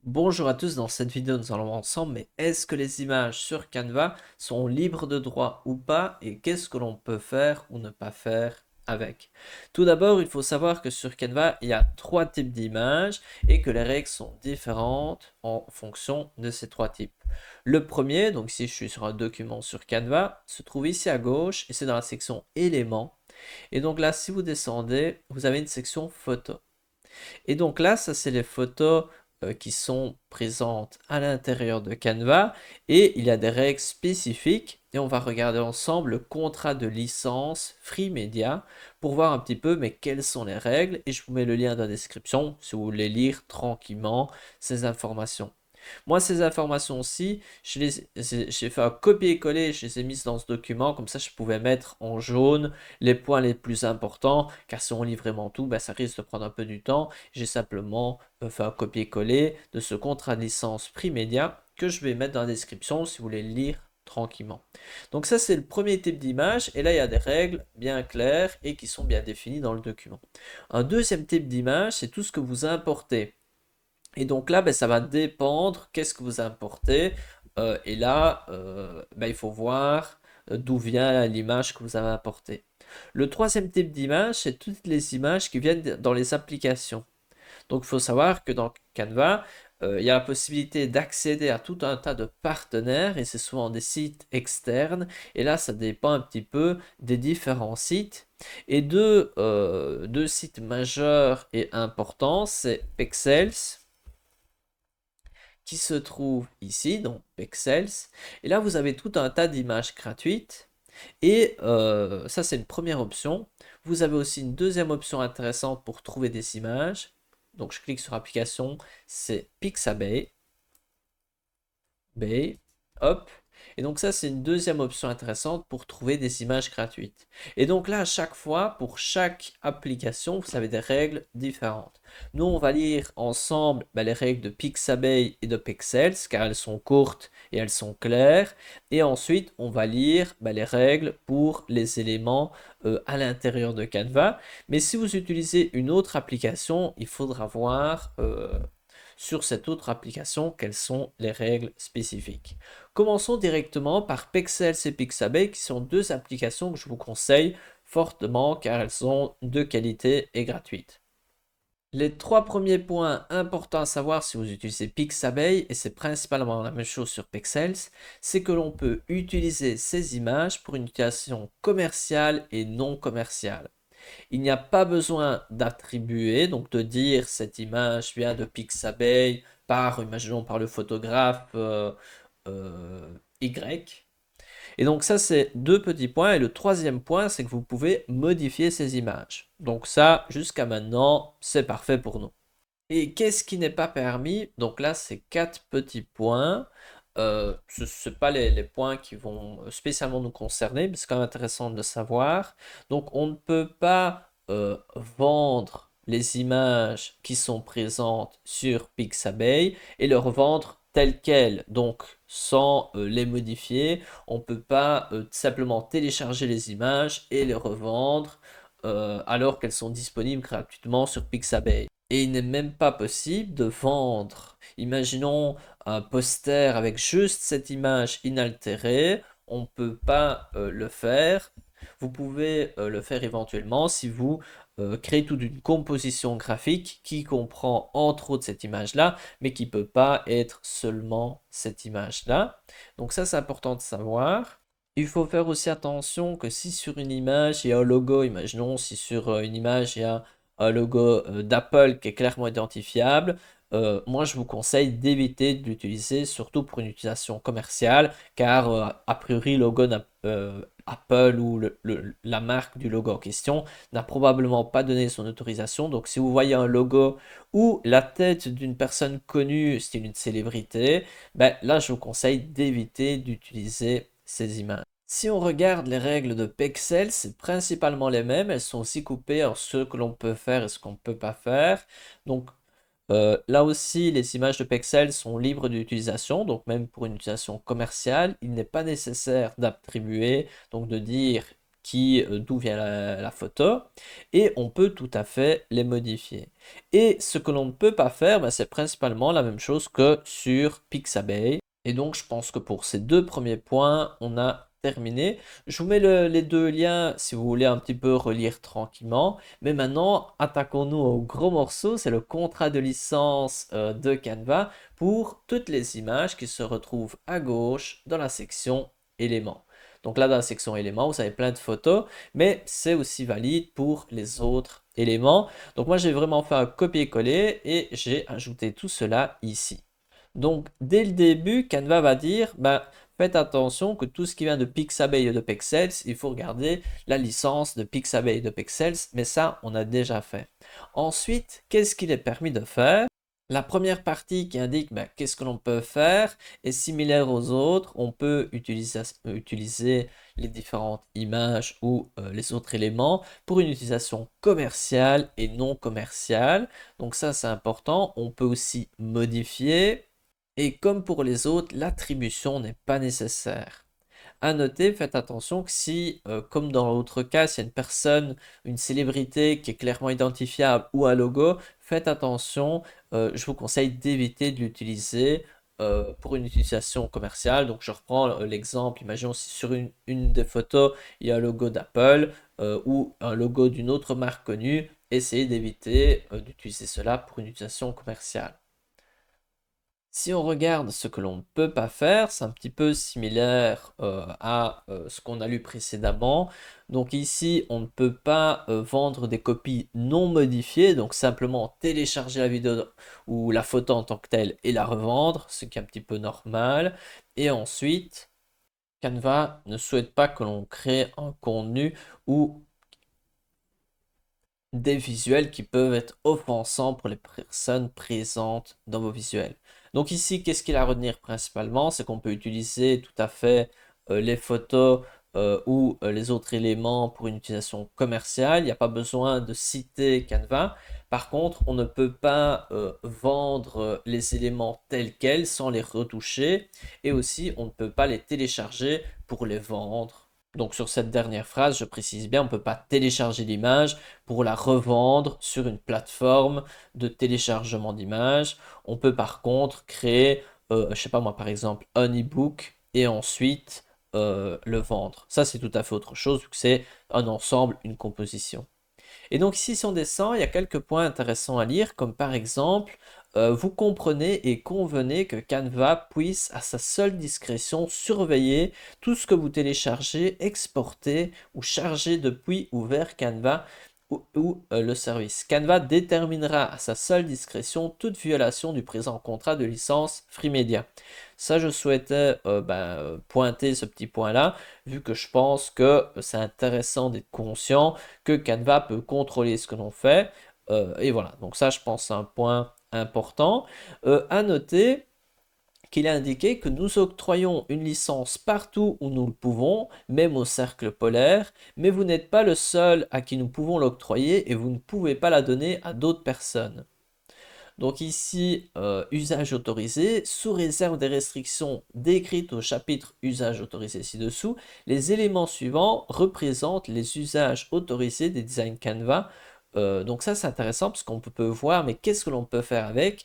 Bonjour à tous, dans cette vidéo nous allons voir ensemble, mais est-ce que les images sur Canva sont libres de droit ou pas et qu'est-ce que l'on peut faire ou ne pas faire avec? Tout d'abord, il faut savoir que sur Canva, il y a trois types d'images et que les règles sont différentes en fonction de ces trois types. Le premier, donc si je suis sur un document sur Canva, se trouve ici à gauche et c'est dans la section éléments. Et donc là, si vous descendez, vous avez une section photos. Et donc là, ça c'est les photos qui sont présentes à l'intérieur de Canva et il y a des règles spécifiques et on va regarder ensemble le contrat de licence Free Media pour voir un petit peu mais quelles sont les règles et je vous mets le lien dans la description si vous voulez lire tranquillement ces informations. Moi, ces informations-ci, j'ai fait un copier-coller, je les ai mises dans ce document, comme ça je pouvais mettre en jaune les points les plus importants, car si on lit vraiment tout, ben, ça risque de prendre un peu du temps. J'ai simplement fait un copier-coller de ce contrat de licence Prix Média que je vais mettre dans la description si vous voulez le lire tranquillement. Donc ça c'est le premier type d'image et là il y a des règles bien claires et qui sont bien définies dans le document. Un deuxième type d'image c'est tout ce que vous importez. Et donc là, ben, ça va dépendre qu'est-ce que vous importez. Et là, ben, il faut voir d'où vient l'image que vous avez importée. Le troisième type d'image, c'est toutes les images qui viennent dans les applications. Donc il faut savoir que dans Canva, il y a la possibilité d'accéder à tout un tas de partenaires et c'est souvent des sites externes. Et là, ça dépend un petit peu des différents sites. Et deux sites majeurs et importants, c'est Pexels qui se trouve ici, donc Pexels. Et là, vous avez tout un tas d'images gratuites. Et ça, c'est une première option. Vous avez aussi une deuxième option intéressante pour trouver des images. Donc, je clique sur application, c'est Pixabay. Hop. Et donc ça, c'est une deuxième option intéressante pour trouver des images gratuites. Et donc là, à chaque fois, pour chaque application, vous avez des règles différentes. Nous, on va lire ensemble les règles de Pixabay et de Pexels, car elles sont courtes et elles sont claires. Et ensuite, on va lire les règles pour les éléments à l'intérieur de Canva. Mais si vous utilisez une autre application, il faudra voir sur cette autre application quelles sont les règles spécifiques. Commençons directement par Pexels et Pixabay qui sont deux applications que je vous conseille fortement car elles sont de qualité et gratuites. Les trois premiers points importants à savoir si vous utilisez Pixabay, et c'est principalement la même chose sur Pexels, c'est que l'on peut utiliser ces images pour une utilisation commerciale et non commerciale. Il n'y a pas besoin d'attribuer, donc de dire cette image vient de Pixabay imaginons par le photographe Y. Et donc ça, c'est deux petits points. Et le troisième point, c'est que vous pouvez modifier ces images. Donc ça, jusqu'à maintenant, c'est parfait pour nous. Et qu'est-ce qui n'est pas permis? Donc là, c'est quatre petits points. Ce ne pas les points qui vont spécialement nous concerner, mais c'est quand même intéressant de le savoir. Donc on ne peut pas vendre les images qui sont présentes sur Pixabay et les revendre telles quelles, donc sans les modifier. On ne peut pas simplement télécharger les images et les revendre alors qu'elles sont disponibles gratuitement sur Pixabay. Et il n'est même pas possible de vendre. Imaginons un poster avec juste cette image inaltérée. On ne peut pas le faire. Vous pouvez le faire éventuellement si vous créez toute une composition graphique qui comprend entre autres cette image-là, mais qui ne peut pas être seulement cette image-là. Donc ça, c'est important de savoir. Il faut faire aussi attention que si sur une image il y a un logo, imaginons si sur une image il y a un logo d'Apple qui est clairement identifiable, moi je vous conseille d'éviter de l'utiliser, surtout pour une utilisation commerciale, car a priori Apple ou la marque du logo en question n'a probablement pas donné son autorisation. Donc si vous voyez un logo ou la tête d'une personne connue, style une célébrité, ben, là je vous conseille d'éviter d'utiliser ces images. Si on regarde les règles de Pexel, c'est principalement les mêmes. Elles sont aussi coupées en ce que l'on peut faire et ce qu'on ne peut pas faire. Donc là aussi, les images de Pexel sont libres d'utilisation. Donc même pour une utilisation commerciale, il n'est pas nécessaire d'attribuer, donc de dire d'où vient la photo, et on peut tout à fait les modifier. Et ce que l'on ne peut pas faire, ben, c'est principalement la même chose que sur Pixabay. Et donc, je pense que pour ces deux premiers points, on a terminé. Je vous mets les deux liens si vous voulez un petit peu relire tranquillement. Mais maintenant, attaquons-nous au gros morceau, c'est le contrat de licence de Canva pour toutes les images qui se retrouvent à gauche dans la section éléments. Donc là, dans la section éléments, vous avez plein de photos, mais c'est aussi valide pour les autres éléments. Donc moi, j'ai vraiment fait un copier-coller et j'ai ajouté tout cela ici. Donc, dès le début, Canva va dire, ben, faites attention que tout ce qui vient de Pixabay et de Pexels, il faut regarder la licence de Pixabay et de Pexels, mais ça, on a déjà fait. Ensuite, qu'est-ce qu'il est permis de faire? La première partie qui indique ben, qu'est-ce que l'on peut faire est similaire aux autres. On peut utiliser les différentes images ou les autres éléments pour une utilisation commerciale et non commerciale. Donc ça, c'est important. On peut aussi modifier. Et comme pour les autres, l'attribution n'est pas nécessaire. À noter, faites attention que si, comme dans l'autre cas, s'il y a une personne, une célébrité qui est clairement identifiable ou un logo, faites attention, je vous conseille d'éviter de l'utiliser pour une utilisation commerciale. Donc je reprends l'exemple, imaginons si sur une des photos, il y a un logo d'Apple ou un logo d'une autre marque connue, essayez d'éviter d'utiliser cela pour une utilisation commerciale. Si on regarde ce que l'on ne peut pas faire, c'est un petit peu similaire à ce qu'on a lu précédemment. Donc ici, on ne peut pas vendre des copies non modifiées, donc simplement télécharger la vidéo ou la photo en tant que telle et la revendre, ce qui est un petit peu normal. Et ensuite, Canva ne souhaite pas que l'on crée un contenu ou des visuels qui peuvent être offensants pour les personnes présentes dans vos visuels. Donc ici, qu'est-ce qu'il y a à retenir principalement? C'est qu'on peut utiliser tout à fait les photos ou les autres éléments pour une utilisation commerciale. Il n'y a pas besoin de citer Canva. Par contre, on ne peut pas vendre les éléments tels quels sans les retoucher. Et aussi, on ne peut pas les télécharger pour les vendre. Donc sur cette dernière phrase, je précise bien, on ne peut pas télécharger l'image pour la revendre sur une plateforme de téléchargement d'images. On peut par contre créer, je sais pas moi, par exemple, un e-book et ensuite le vendre. Ça, c'est tout à fait autre chose, vu que c'est un ensemble, une composition. Et donc ici, si on descend, il y a quelques points intéressants à lire, comme par exemple, vous comprenez et convenez que Canva puisse, à sa seule discrétion, surveiller tout ce que vous téléchargez, exportez ou chargez depuis ou vers Canva ou le service. Canva déterminera à sa seule discrétion toute violation du présent contrat de licence FreeMedia. Ça, je souhaitais pointer ce petit point-là, vu que je pense que c'est intéressant d'être conscient que Canva peut contrôler ce que l'on fait. Et voilà, donc ça, je pense, c'est un point important. À noter qu'il a indiqué que nous octroyons une licence partout où nous le pouvons, même au cercle polaire, mais vous n'êtes pas le seul à qui nous pouvons l'octroyer et vous ne pouvez pas la donner à d'autres personnes. Donc ici, usage autorisé, sous réserve des restrictions décrites au chapitre usage autorisé ci-dessous, les éléments suivants représentent les usages autorisés des designs Canva. Donc ça c'est intéressant parce qu'on peut voir mais qu'est-ce que l'on peut faire avec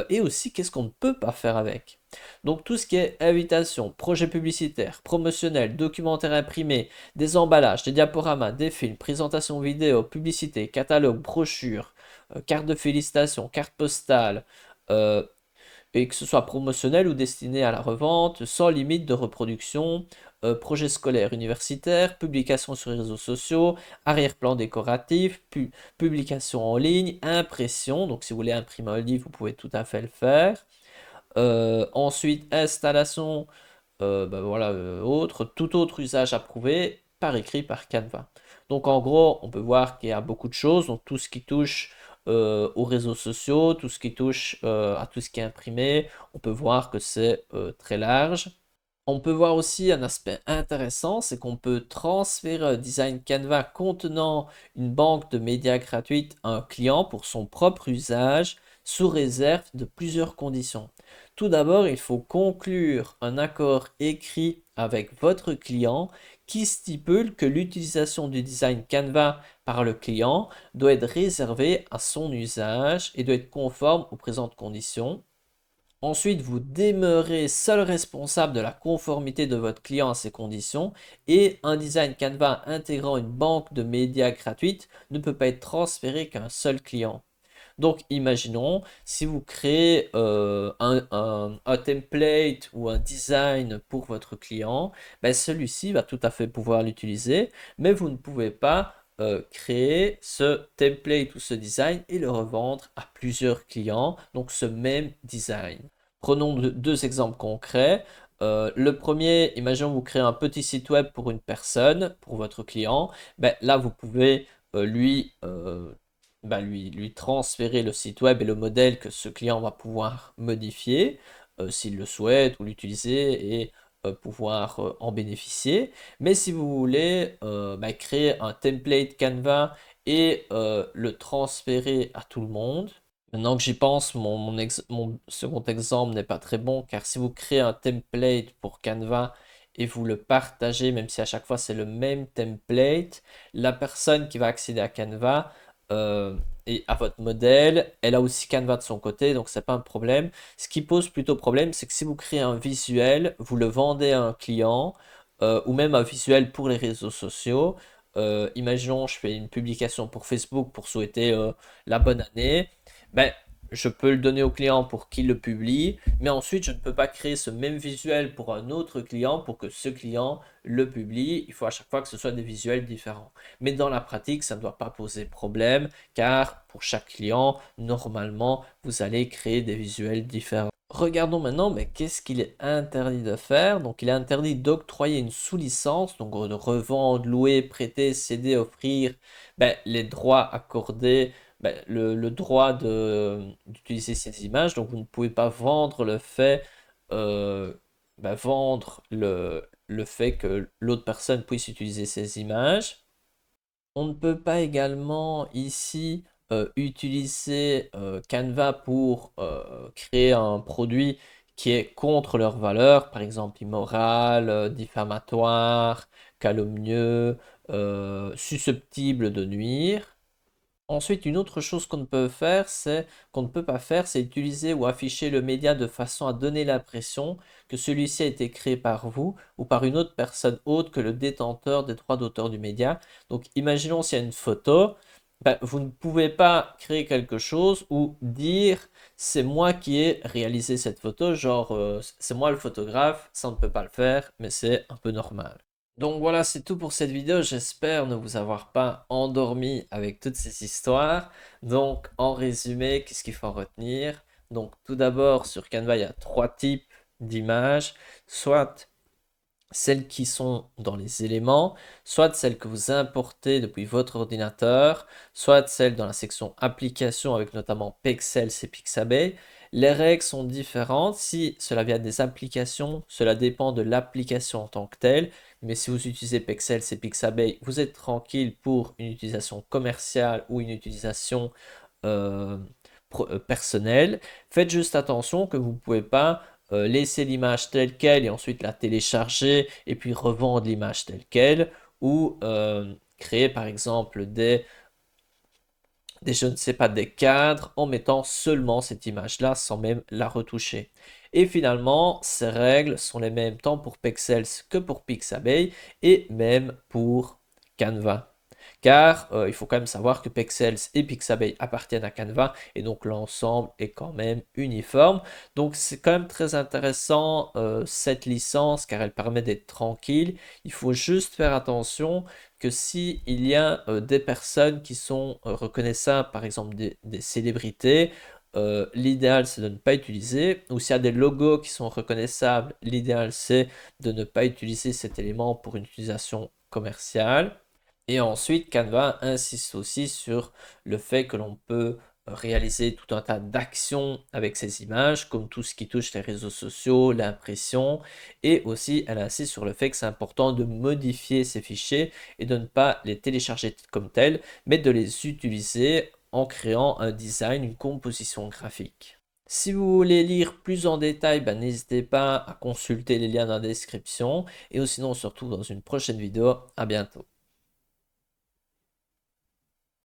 et aussi qu'est-ce qu'on ne peut pas faire avec. Donc tout ce qui est invitation, projet publicitaire, promotionnel, documentaire imprimé, des emballages, des diaporamas, des films, présentations vidéo, publicité, catalogue, brochure, carte de félicitations, carte postale, et que ce soit promotionnel ou destiné à la revente, sans limite de reproduction, projet scolaire universitaire, publication sur les réseaux sociaux, arrière-plan décoratif, publication en ligne, impression, donc si vous voulez imprimer un livre, vous pouvez tout à fait le faire. Ensuite, installation, tout autre usage approuvé par écrit par Canva. Donc en gros, on peut voir qu'il y a beaucoup de choses, donc tout ce qui touche aux réseaux sociaux, tout ce qui touche à tout ce qui est imprimé, on peut voir que c'est très large. On peut voir aussi un aspect intéressant, c'est qu'on peut transférer un design Canva contenant une banque de médias gratuite à un client pour son propre usage, sous réserve de plusieurs conditions. Tout d'abord, il faut conclure un accord écrit avec votre client qui stipule que l'utilisation du design Canva par le client doit être réservée à son usage et doit être conforme aux présentes conditions. Ensuite, vous demeurez seul responsable de la conformité de votre client à ces conditions et un design Canva intégrant une banque de médias gratuite ne peut pas être transféré qu'à un seul client. Donc, imaginons, si vous créez un template ou un design pour votre client, ben, celui-ci va tout à fait pouvoir l'utiliser, mais vous ne pouvez pas créer ce template ou ce design et le revendre à plusieurs clients, donc ce même design. Prenons deux exemples concrets. Le premier, imaginons vous créez un petit site web pour une personne, pour votre client. Ben, là, vous pouvez lui transférer le site web et le modèle que ce client va pouvoir modifier s'il le souhaite ou l'utiliser et pouvoir en bénéficier. Mais si vous voulez créer un template Canva et le transférer à tout le monde, maintenant que j'y pense, mon second exemple n'est pas très bon car si vous créez un template pour Canva et vous le partagez, même si à chaque fois c'est le même template, la personne qui va accéder à Canva euh, et à votre modèle, elle a aussi Canva de son côté, donc c'est pas un problème. Ce qui pose plutôt problème, c'est que si vous créez un visuel, vous le vendez à un client ou même un visuel pour les réseaux sociaux. Imaginons, je fais une publication pour Facebook pour souhaiter la bonne année. Ben, je peux le donner au client pour qu'il le publie, mais ensuite je ne peux pas créer ce même visuel pour un autre client pour que ce client le publie. Il faut à chaque fois que ce soit des visuels différents. Mais dans la pratique, ça ne doit pas poser problème car pour chaque client, normalement, vous allez créer des visuels différents. Regardons maintenant, mais qu'est-ce qu'il est interdit de faire? Donc, il est interdit d'octroyer une sous-licence, donc de revendre, louer, prêter, céder, offrir les droits accordés, le droit d'utiliser ces images. Donc, vous ne pouvez pas vendre le fait, vendre le fait que l'autre personne puisse utiliser ces images. On ne peut pas également ici utiliser Canva pour créer un produit qui est contre leurs valeurs, par exemple immoral, diffamatoire, calomnieux, susceptible de nuire. Ensuite, une autre chose qu'on ne peut pas faire, c'est utiliser ou afficher le média de façon à donner l'impression que celui-ci a été créé par vous ou par une autre personne autre que le détenteur des droits d'auteur du média. Donc, imaginons s'il y a une photo, vous ne pouvez pas créer quelque chose ou dire c'est moi qui ai réalisé cette photo, genre c'est moi le photographe, ça on ne peut pas le faire, mais c'est un peu normal. Donc voilà, c'est tout pour cette vidéo. J'espère ne vous avoir pas endormi avec toutes ces histoires. Donc en résumé, qu'est-ce qu'il faut retenir? Donc tout d'abord, sur Canva, il y a trois types d'images. Soit celles qui sont dans les éléments, soit celles que vous importez depuis votre ordinateur, soit celles dans la section applications avec notamment Pexels et Pixabay. Les règles sont différentes. Si cela vient des applications, cela dépend de l'application en tant que telle. Mais si vous utilisez Pexels et Pixabay, vous êtes tranquille pour une utilisation commerciale ou une utilisation euh, personnelle. Faites juste attention que vous ne pouvez pas laisser l'image telle quelle et ensuite la télécharger et puis revendre l'image telle quelle ou créer par exemple je ne sais pas, des cadres en mettant seulement cette image-là sans même la retoucher. Et finalement, ces règles sont les mêmes tant pour Pexels que pour Pixabay et même pour Canva. Car il faut quand même savoir que Pexels et Pixabay appartiennent à Canva et donc l'ensemble est quand même uniforme. Donc c'est quand même très intéressant cette licence car elle permet d'être tranquille. Il faut juste faire attention que si il y a des personnes qui sont reconnaissables, par exemple des célébrités, l'idéal c'est de ne pas utiliser. Ou s'il y a des logos qui sont reconnaissables, l'idéal c'est de ne pas utiliser cet élément pour une utilisation commerciale. Et ensuite, Canva insiste aussi sur le fait que l'on peut réaliser tout un tas d'actions avec ces images, comme tout ce qui touche les réseaux sociaux, l'impression, et aussi elle insiste sur le fait que c'est important de modifier ces fichiers et de ne pas les télécharger comme tels, mais de les utiliser en créant un design, une composition graphique. Si vous voulez lire plus en détail, n'hésitez pas à consulter les liens dans la description. Et sinon, on se retrouve dans une prochaine vidéo. À bientôt.